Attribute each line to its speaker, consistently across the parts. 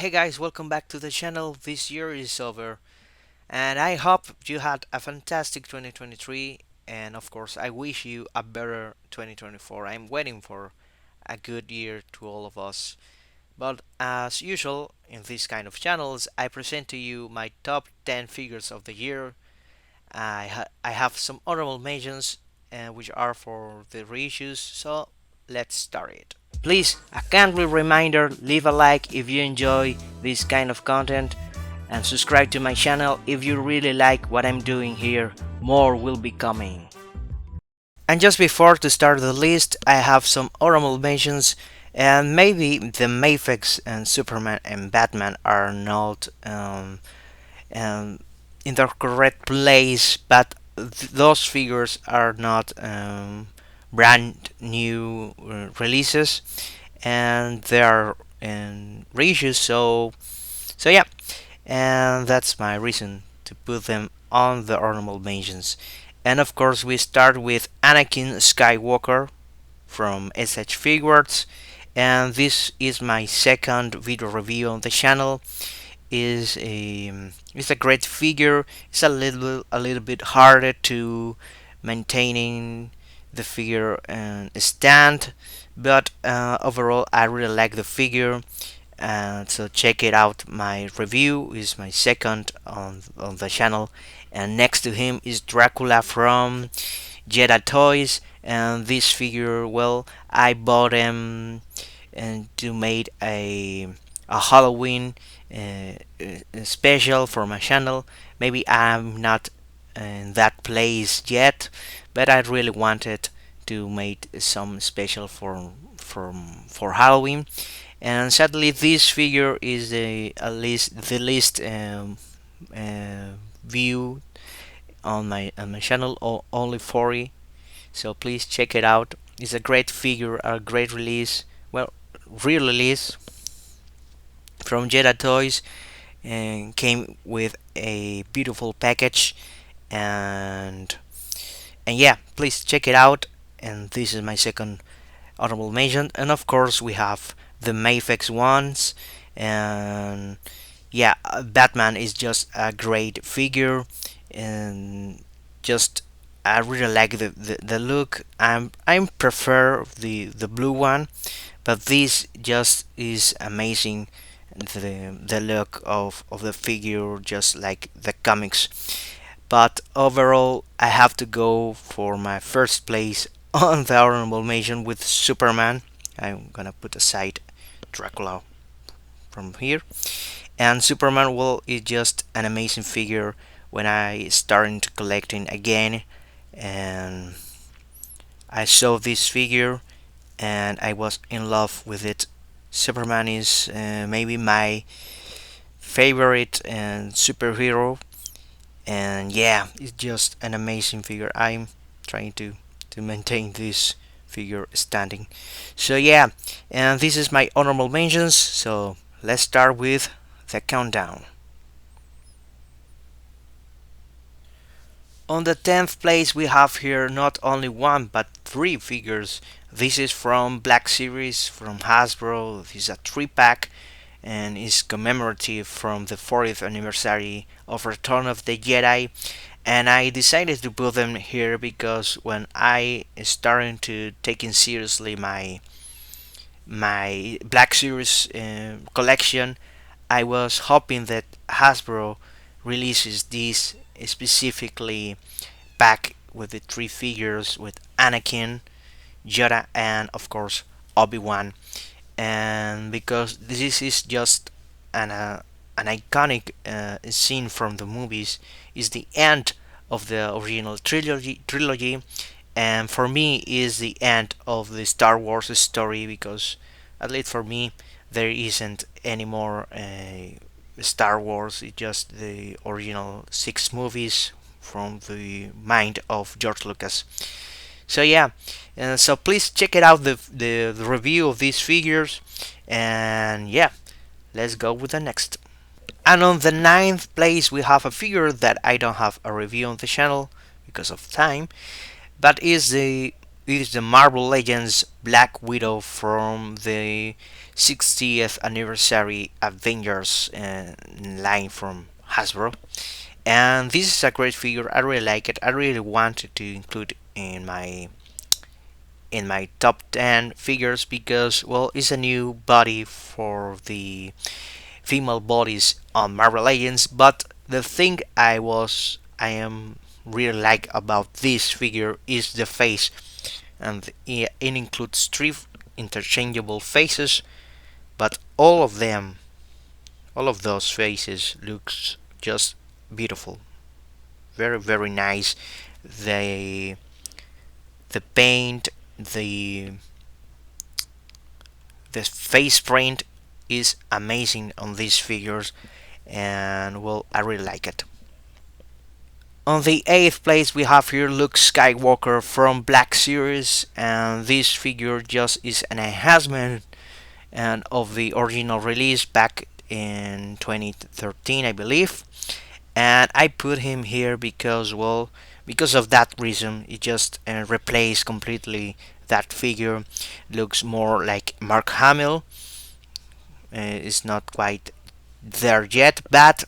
Speaker 1: Hey guys, welcome back to the channel. This year is over, and I hope you had a fantastic 2023. And of course, I wish you a better 2024. I'm waiting for a good year to all of us. But as usual, in these kind of channels, I present to you my top 10 figures of the year. I have some honorable mentions, which are for the reissues. So let's start it. Please, a kindly reminder, leave a like if you enjoy this kind of content and subscribe to my channel if you really like what I'm doing here. More will be coming. And just before to start the list, I have some honorable mentions, and maybe the Mafex and Superman and Batman are not um, in their correct place, but those figures are not brand new releases, and they are in reissues. So yeah, and that's my reason to put them on the honorable mentions. And of course, we start with Anakin Skywalker from SH Figuarts, and this is my second video review on the channel. Is a great figure. It's a little bit harder to maintaining the figure and stand, but overall I really like the figure. So check it out. My review is my second on the channel, and next to him is Dracula from Jedi Toys. And this figure, well, I bought him and to made a Halloween special for my channel. Maybe I'm not in that place yet, but I really wanted to make some special for Halloween. And sadly, this figure is the least view on my channel, only 40. So please check it out. It's a great figure, a great release. Well, re-release from Jedi Toys, and came with a beautiful package. and and yeah, please check it out. And this is my second honorable mention. And of course, we have the Mafex ones. And yeah, Batman is just a great figure, and just I really like the look. I prefer the blue one, but this just is amazing. The look of the figure, just like the comics. But overall, I have to go for my first place on the honorable mention with Superman. I'm gonna put aside Dracula from here. And Superman, well, is just an amazing figure. When I started collecting again, and I saw this figure, and I was in love with it. Superman is maybe my favorite and superhero, and yeah, it's just an amazing figure. I'm trying to maintain this figure standing. So yeah, and this is my honorable mentions. So let's start with the countdown. On the 10th place, we have here not only one but three figures. This is from Black Series from Hasbro. This is a 3-pack and is commemorative from the 40th anniversary of Return of the Jedi. And I decided to put them here because when I started to taking seriously my Black Series collection, I was hoping that Hasbro releases this specifically pack with the three figures with Anakin, Yoda, and of course Obi-Wan. And because this is just an iconic scene from the movies, is the end of the original trilogy, and for me is the end of the Star Wars story, because at least for me there isn't any more Star Wars. It's just the original 6 movies from the mind of George Lucas. So yeah, so please check it out, the review of these figures. And yeah, let's go with the next. And on the 9th place, we have a figure that I don't have a review on the channel because of time, but is the It is the Marvel Legends Black Widow from the 60th anniversary Avengers line from Hasbro. And this is a great figure. I really like it. I really wanted to include in my top 10 figures because, well, it's a new body for the female bodies on Marvel Legends. But the thing I am really like about this figure is the face, and it includes three interchangeable faces, but all of those faces looks just beautiful, very very nice. The the paint, the face print is amazing on these figures, and well, I really like it. On the 8th place, we have here Luke Skywalker from Black Series, and this figure just is an enhancement and of the original release back in 2013, I believe. And I put him here because, well, because of that reason, it just replaced completely that figure. Looks more like Mark Hamill. It's not quite there yet, but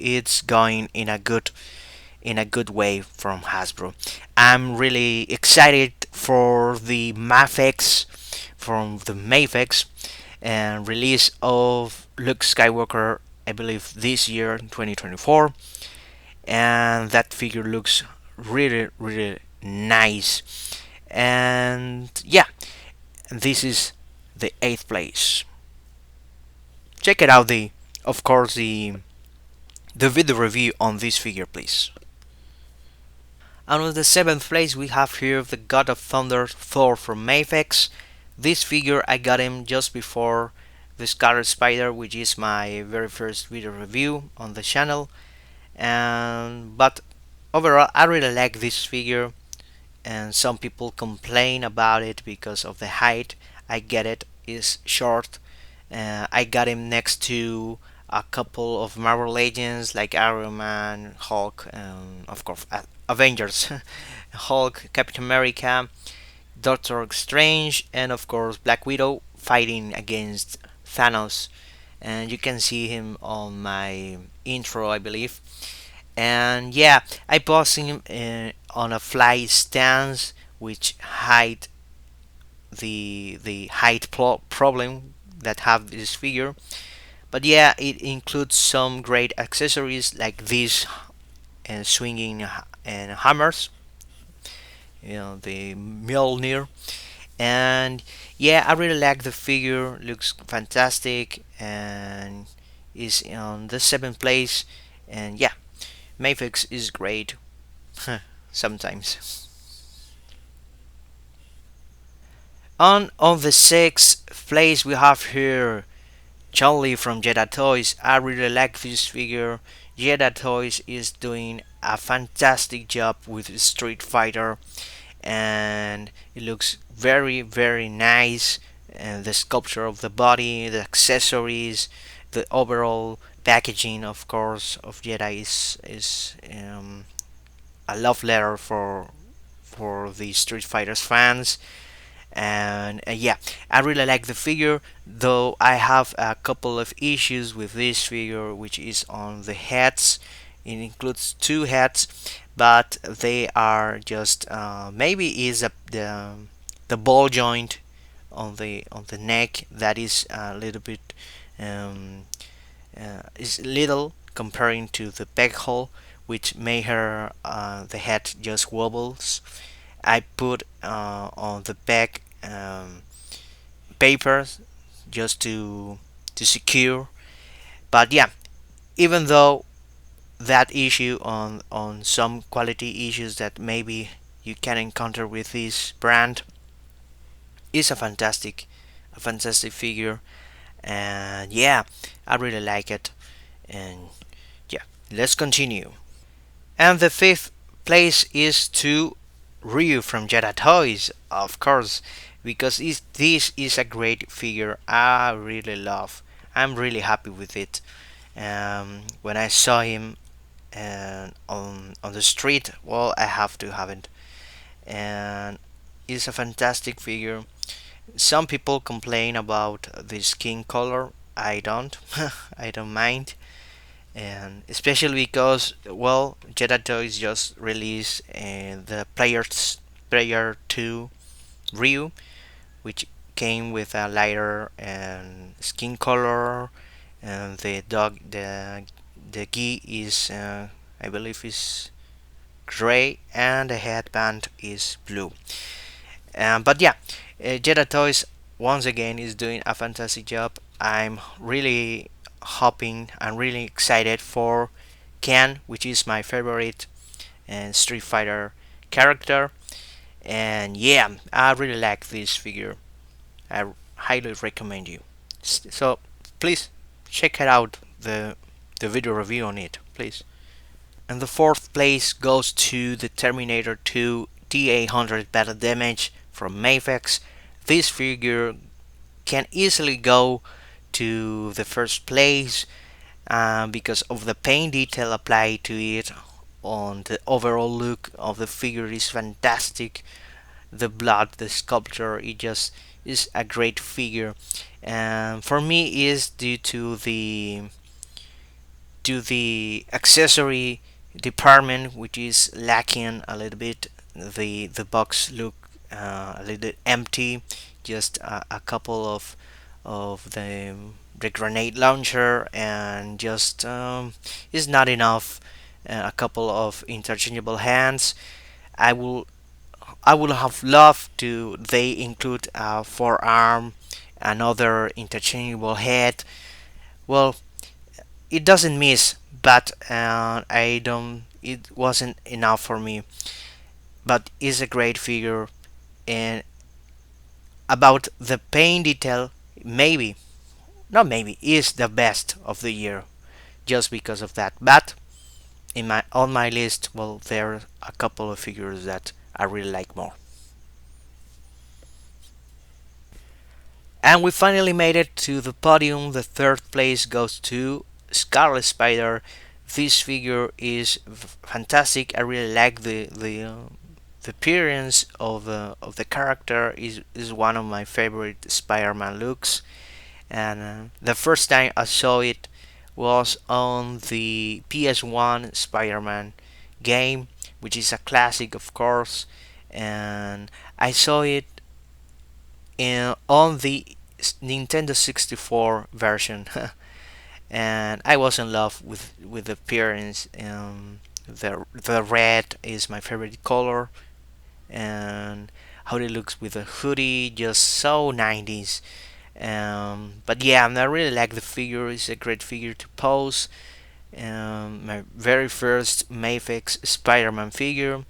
Speaker 1: it's going in a good way from Hasbro. I'm really excited for the Mafex from the Mafex and release of Luke Skywalker, I believe this year, 2024, and that figure looks really really nice. And yeah, this is the 8th place. Check it out, the of course the video review on this figure, please. And on the 7th place, we have here the God of Thunder Thor from Mafex. This figure I got him just before the Scarlet Spider, which is my very first video review on the channel. And but overall, I really like this figure, and some people complain about it because of the height. I get it; is short. I got him next to a couple of Marvel Legends like Iron Man, Hulk, and of course Avengers, Hulk, Captain America, Doctor Strange, and of course Black Widow fighting against Thanos. And you can see him on my intro, I believe. And yeah, I posed him on a fly stance, which hide the height problem that have this figure. But yeah, it includes some great accessories like these swinging and hammers, the Mjolnir. And yeah, I really like the figure. Looks fantastic and is on the 7th place. And yeah, Mafex is great sometimes. On the 6th place, we have here Chun-Li from Jedi Toys. I really like this figure. Jedi Toys is doing a fantastic job with Street Fighter, and it looks very very nice. And the sculpture of the body, the accessories, the overall packaging, of course, of Jedi is a love letter for the Street Fighters fans. And yeah, I really like the figure, though I have a couple of issues with this figure, which is on the heads. It includes two heads, but they are just maybe is the ball joint on the neck that is a little bit um, is little comparing to the peg hole, which made her the head just wobbles. I put on the back paper just to secure. But yeah, even though that issue on some quality issues that maybe you can encounter with this brand, is a fantastic figure. And yeah, I really like it. And yeah, let's continue. And the 5th place is to Ryu from Jedi Toys, of course, because this is a great figure I really love. I'm really happy with it. When I saw him on the street, well, I have to have it. And is a fantastic figure. Some people complain about the skin color. I don't. I don't mind, and especially because, well, Jedi Toys just released the Player 2 Ryu, which came with a lighter and skin color, and the gi is I believe is gray, and the headband is blue. But yeah, Jedi Toys once again is doing a fantastic job. I'm really hoping and really excited for Ken, which is my favorite Street Fighter character. And yeah, I really like this figure. I highly recommend you. So please check it out, the video review on it, please. And the fourth place goes to the Terminator 2 D800 battle damage from Mafex. This figure can easily go to the first place because of the paint detail applied to it. On the overall look of the figure is fantastic. The blood, the sculpture, it just is a great figure. And for me, is due to the accessory department, which is lacking a little bit. The box look a little bit empty. Just a couple of the grenade launcher, and just is not enough. A couple of interchangeable hands. I will I would have loved to they include a forearm, another interchangeable head. Well, it doesn't miss, but I don't. It wasn't enough for me. But it's a great figure, and about the paint detail, maybe not maybe is the best of the year, just because of that. But in my on my list, well, there are a couple of figures that I really like more. And we finally made it to the podium. The third place goes to Scarlet Spider. This figure is fantastic. I really like the appearance of the character. Is one of my favorite Spider-Man looks. And the first time I saw it was on the PS1 Spider-Man game, which is a classic, of course. And I saw it on the Nintendo 64 version, and I was in love with the appearance. The red is my favorite color, and how it looks with the hoodie, just so 90s. But yeah, I really like the figure. It's a great figure to pose. My very first Mafex Spider-Man figure.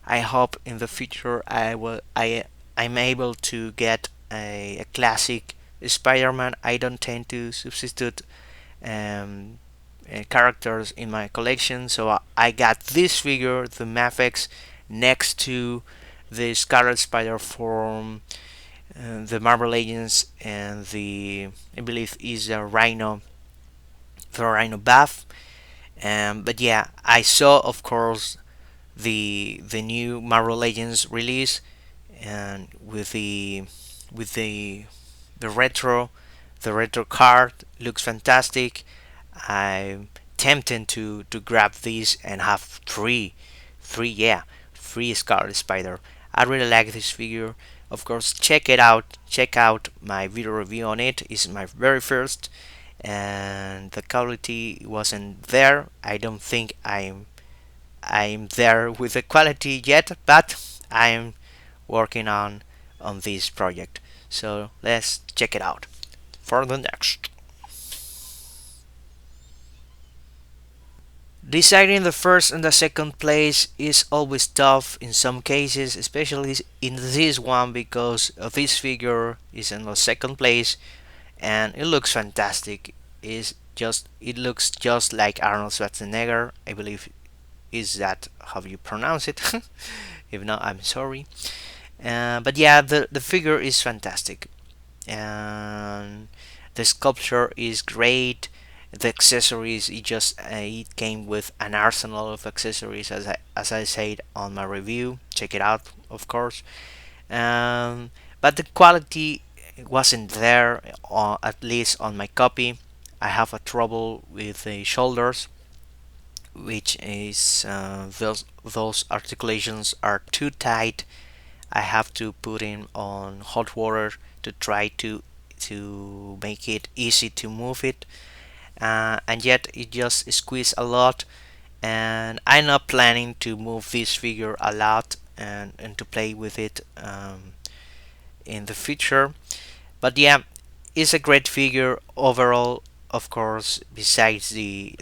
Speaker 1: I hope in the future I'm able to get a classic Spider-Man. I don't tend to substitute um, characters in my collection, so I got this figure, the Mafex, next to the Scarlet Spider from the Marvel Legends, and the I believe is the Rhino buff. But yeah, I saw, of course, the new Marvel Legends release, and with the retro the retro card looks fantastic. I'm tempted to grab these and have three Scarlet Spider. I really like this figure. Of course, check it out. Check out my video review on it. It's my very first, and the quality wasn't there. I don't think I'm there with the quality yet, but I'm working on this project. So let's check it out for the next. Deciding the first and the second place is always tough in some cases, especially in this one, because this figure is in the second place and it looks fantastic. It looks just like Arnold Schwarzenegger. I believe is that how you pronounce it. If not, I'm sorry. But yeah, the figure is fantastic, and the sculpture is great. The accessories, it came with an arsenal of accessories, as I said on my review. Check it out, of course. um, but the quality wasn't there, at least on my copy. I have a trouble with the shoulders, which is those articulations are too tight. I have to put in on hot water to try to make it easy to move it, and yet it just squeezes a lot. And I'm not planning to move this figure a lot and to play with it in the future. But yeah, it's a great figure overall. Of course, besides the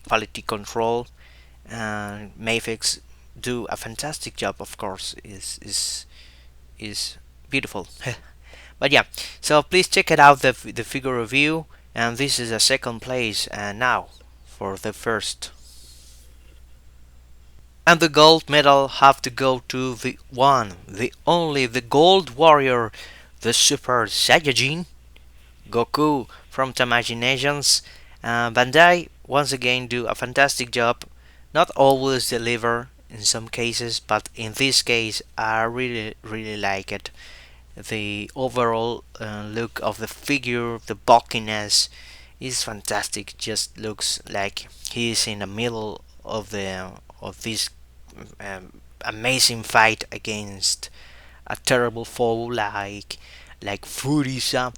Speaker 1: quality control, Mafex do a fantastic job. Of course, is beautiful. But yeah, so please check it out, the figure review, and this is a second place. And now for the first. And the gold medal have to go to the one, the only, the gold warrior, the Super Saiyajin Goku from Tamaginations. Bandai once again do a fantastic job. Not always deliver in some cases, but in this case I really like it. The overall look of the figure, the bulkiness is fantastic. Just looks like he's in the middle of this amazing fight against a terrible foe like Furisa.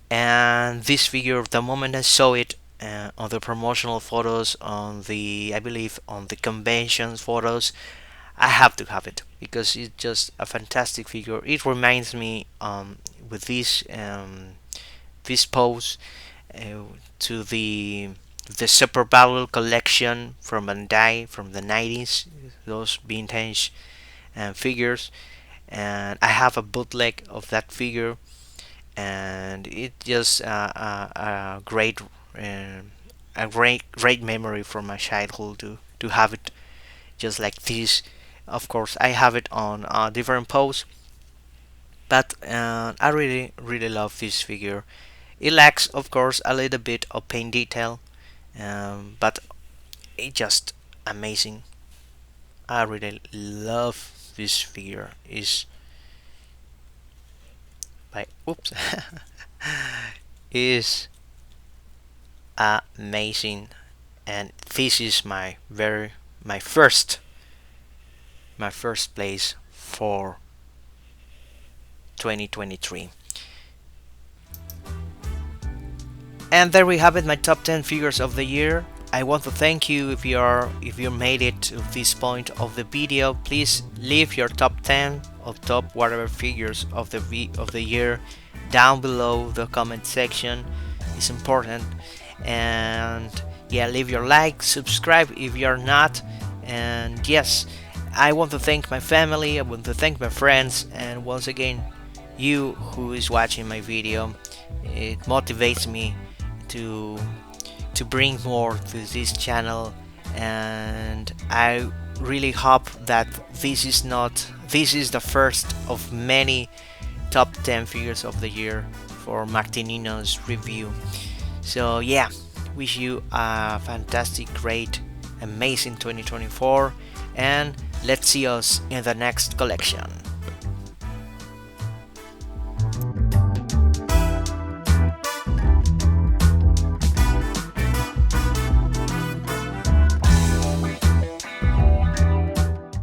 Speaker 1: And this figure, the moment I saw it on the promotional photos, on the, I believe, on the convention photos, I have to have it because it's just a fantastic figure. It reminds me with this pose uh, to the Super Battle collection from Bandai from the 90s, those vintage figures, and I have a bootleg of that figure, and it just a great memory from my childhood to have it just like this. Of course, I have it on a different pose, but I really love this figure. It lacks, of course, a little bit of paint detail, but it's just amazing. I really love this figure. Is by oops is amazing, and this is my first my first place for 2023. And there we have it, my top 10 figures of the year. I want to thank you if you made it to this point of the video. Please leave your top 10 or top whatever figures of the year down below the comment section. It's important. And yeah, leave your like, subscribe if you're not. And yes, I want to thank my family, I want to thank my friends, and once again, you who is watching my video. It motivates me to bring more to this channel, and I really hope that this is the first of many top 10 figures of the year for Martinino's review. So yeah, wish you a fantastic, great, amazing 2024, and let's see us in the next collection.